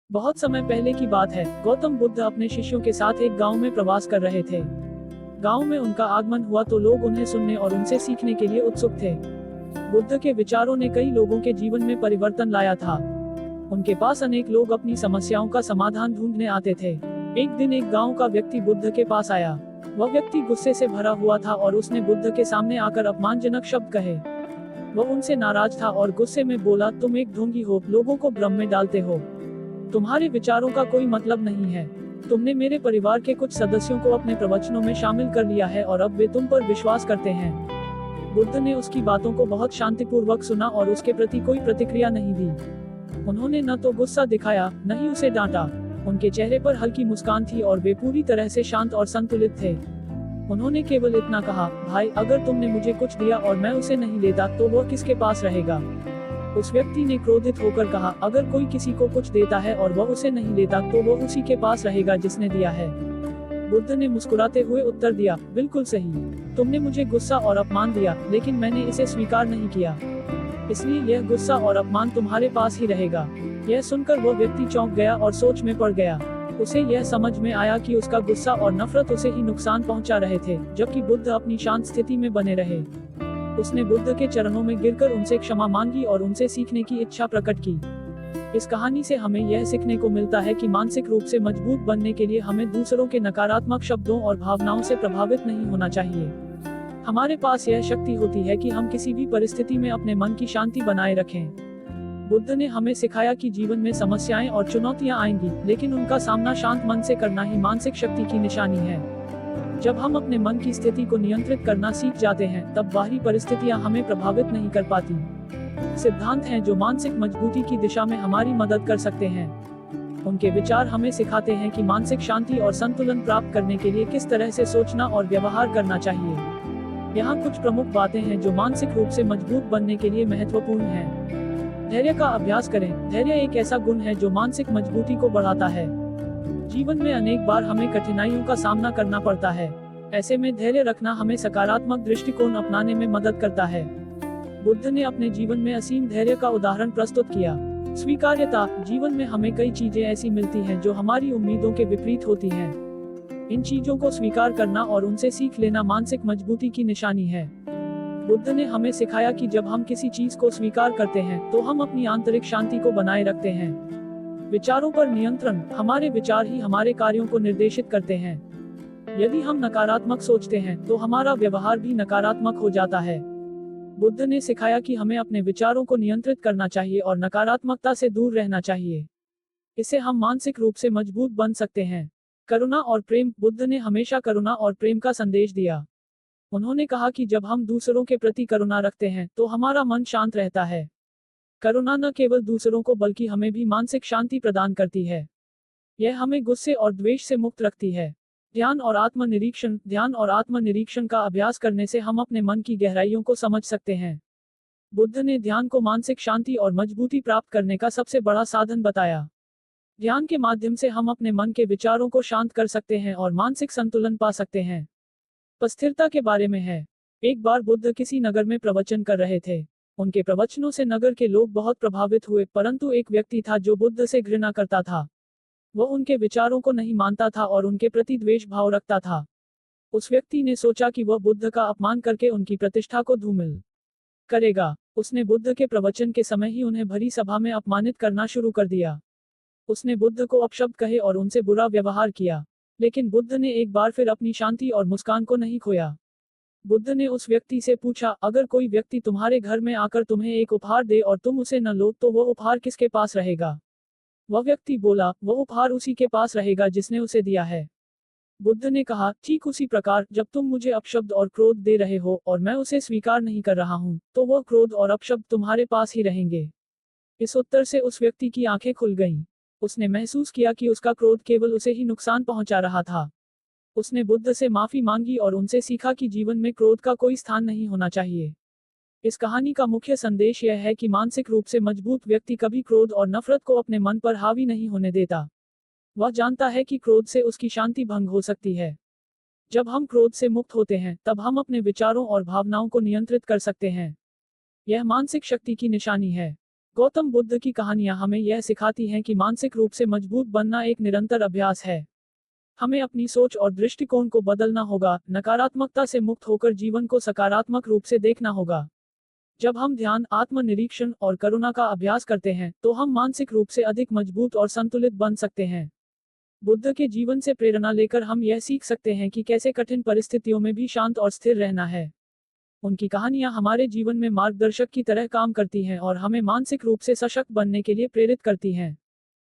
बहुत समय पहले की बात है। गौतम बुद्ध अपने शिष्यों के साथ एक गांव में प्रवास कर रहे थे। गांव में उनका आगमन हुआ तो लोग उन्हें सुनने और उनसे सीखने के लिए उत्सुक थे। बुद्ध के विचारों ने कई लोगों के जीवन में परिवर्तन लाया था। उनके पास अनेक लोग अपनी समस्याओं का समाधान ढूंढने आते थे। एक दिन एक गांव का व्यक्ति बुद्ध के पास आया। वह व्यक्ति गुस्से से भरा हुआ था और उसने बुद्ध के सामने आकर अपमानजनक शब्द कहे। वह उनसे नाराज था और गुस्से में बोला, तुम एक ढोंगी हो, लोगों को भ्रम में डालते हो। तुम्हारे विचारों का कोई मतलब नहीं है। तुमने मेरे परिवार के कुछ सदस्यों को अपने प्रवचनों में शामिल कर लिया है और अब वे तुम पर विश्वास करते हैं। बुद्ध ने उसकी बातों को बहुत शांतिपूर्वक सुना और उसके प्रति कोई प्रतिक्रिया नहीं दी। उन्होंने न तो गुस्सा दिखाया, न ही उसे डांटा। उनके चेहरे पर हल्की मुस्कान थी और वे पूरी तरह से शांत और संतुलित थे। उन्होंने केवल इतना कहा, भाई, अगर तुमने मुझे कुछ दिया और मैं उसे नहीं लेता तो वह किसके पास रहेगा। उस व्यक्ति ने क्रोधित होकर कहा, अगर कोई किसी को कुछ देता है और वह उसे नहीं लेता तो वह उसी के पास रहेगा जिसने दिया है। बुद्ध ने मुस्कुराते हुए उत्तर दिया, बिल्कुल सही। तुमने मुझे गुस्सा और अपमान दिया, लेकिन मैंने इसे स्वीकार नहीं किया। इसलिए यह गुस्सा और अपमान तुम्हारे पास ही रहेगा। यह सुनकर वह व्यक्ति चौंक गया और सोच में पड़ गया। उसे यह समझ में आया कि उसका गुस्सा और नफरत उसे ही नुकसान पहुंचा रहे थे, जबकि बुद्ध अपनी शांत स्थिति में बने रहे। उसने बुद्ध के चरणों में गिरकर उनसे क्षमा मांगी और उनसे सीखने की इच्छा प्रकट की। इस कहानी से हमें यह सीखने को मिलता है कि मानसिक रूप से मजबूत बनने के लिए हमें दूसरों के नकारात्मक शब्दों और भावनाओं से प्रभावित नहीं होना चाहिए। हमारे पास यह शक्ति होती है कि हम किसी भी परिस्थिति में अपने मन की शांति बनाए रखें। बुद्ध ने हमें सिखाया कि जीवन में समस्याएं और चुनौतियां आएंगी, लेकिन उनका सामना शांत मन से करना ही मानसिक शक्ति की निशानी है। जब हम अपने मन की स्थिति को नियंत्रित करना सीख जाते हैं, तब बाहरी परिस्थितियां हमें प्रभावित नहीं कर पाती। सिद्धांत हैं जो मानसिक मजबूती की दिशा में हमारी मदद कर सकते हैं। उनके विचार हमें सिखाते हैं कि मानसिक शांति और संतुलन प्राप्त करने के लिए किस तरह से सोचना और व्यवहार करना चाहिए। यहाँ कुछ प्रमुख बातें हैं जो मानसिक रूप से मजबूत बनने के लिए महत्वपूर्ण हैं। धैर्य का अभ्यास करें। धैर्य एक ऐसा गुण है जो मानसिक मजबूती को बढ़ाता है। जीवन में अनेक बार हमें कठिनाइयों का सामना करना पड़ता है। ऐसे में धैर्य रखना हमें सकारात्मक दृष्टिकोण अपनाने में मदद करता है। बुद्ध ने अपने जीवन में असीम धैर्य का उदाहरण प्रस्तुत किया। स्वीकार्यता। जीवन में हमें कई चीजें ऐसी मिलती हैं जो हमारी उम्मीदों के विपरीत होती हैं। इन चीजों को स्वीकार करना और उनसे सीख लेना मानसिक मजबूती की निशानी है। बुद्ध ने हमें सिखाया कि जब हम किसी चीज को स्वीकार करते हैं तो हम अपनी आंतरिक शांति को बनाए रखते हैं। विचारों पर नियंत्रण। हमारे विचार ही हमारे कार्यों को निर्देशित करते हैं। यदि हम नकारात्मक सोचते हैं तो हमारा व्यवहार भी नकारात्मक हो जाता है। बुद्ध ने सिखाया कि हमें अपने विचारों को नियंत्रित करना चाहिए और नकारात्मकता से दूर रहना चाहिए। इससे हम मानसिक रूप से मजबूत बन सकते हैं। करुणा और प्रेम। बुद्ध ने हमेशा करुणा और प्रेम का संदेश दिया। उन्होंने कहा कि जब हम दूसरों के प्रति करुणा रखते हैं तो हमारा मन शांत रहता है। करुणा न केवल दूसरों को बल्कि हमें भी मानसिक शांति प्रदान करती है। यह हमें गुस्से और द्वेष से मुक्त रखती है। ध्यान और आत्मनिरीक्षण। ध्यान और आत्मनिरीक्षण का अभ्यास करने से हम अपने मन की गहराइयों को समझ सकते हैं। बुद्ध ने ध्यान को मानसिक शांति और मजबूती प्राप्त करने का सबसे बड़ा साधन बताया। ध्यान के माध्यम से हम अपने मन के विचारों को शांत कर सकते हैं और मानसिक संतुलन पा सकते हैं। स्थिरता के बारे में है। एक बार बुद्ध किसी नगर में प्रवचन कर रहे थे। उनके प्रवचनों से नगर के लोग बहुत प्रभावित हुए, परंतु एक व्यक्ति था जो बुद्ध से घृणा करता था। वह उनके विचारों को नहीं मानता था और उनके प्रति द्वेष भाव रखता था। उस व्यक्ति ने सोचा कि वह बुद्ध का अपमान करके उनकी प्रतिष्ठा को धूमिल करेगा। उसने बुद्ध के प्रवचन के समय ही उन्हें भरी सभा में अपमानित करना शुरू कर दिया। उसने बुद्ध को अपशब्द कहे और उनसे बुरा व्यवहार किया। लेकिन बुद्ध ने एक बार फिर अपनी शांति और मुस्कान को नहीं खोया। बुद्ध ने उस व्यक्ति से पूछा, अगर कोई व्यक्ति तुम्हारे घर में आकर तुम्हें एक उपहार दे और तुम उसे न लो तो वह उपहार किसके पास रहेगा। वह व्यक्ति बोला, वह उपहार उसी के पास रहेगा जिसने उसे दिया है। बुद्ध ने कहा, ठीक उसी प्रकार जब तुम मुझे अपशब्द और क्रोध दे रहे हो और मैं उसे स्वीकार नहीं कर रहा हूँ, तो वह क्रोध और अपशब्द तुम्हारे पास ही रहेंगे। इस उत्तर से उस व्यक्ति की आंखें खुल गईं। उसने महसूस किया कि उसका क्रोध केवल उसे ही नुकसान पहुंचा रहा था। उसने बुद्ध से माफी मांगी और उनसे सीखा कि जीवन में क्रोध का कोई स्थान नहीं होना चाहिए। इस कहानी का मुख्य संदेश यह है कि मानसिक रूप से मजबूत व्यक्ति कभी क्रोध और नफरत को अपने मन पर हावी नहीं होने देता। वह जानता है कि क्रोध से उसकी शांति भंग हो सकती है। जब हम क्रोध से मुक्त होते हैं, तब हम अपने विचारों और भावनाओं को नियंत्रित कर सकते हैं। यह मानसिक शक्ति की निशानी है। गौतम बुद्ध की कहानियां हमें यह सिखाती हैं कि मानसिक रूप से मजबूत बनना एक निरंतर अभ्यास है। हमें अपनी सोच और दृष्टिकोण को बदलना होगा, नकारात्मकता से मुक्त होकर जीवन को सकारात्मक रूप से देखना होगा। जब हम ध्यान, आत्मनिरीक्षण और करुणा का अभ्यास करते हैं, तो हम मानसिक रूप से अधिक मजबूत और संतुलित बन सकते हैं। बुद्ध के जीवन से प्रेरणा लेकर हम यह सीख सकते हैं कि कैसे कठिन परिस्थितियों में भी शांत और स्थिर रहना है। उनकी कहानियां हमारे जीवन में मार्गदर्शक की तरह काम करती हैं और हमें मानसिक रूप से सशक्त बनने के लिए प्रेरित करती हैं।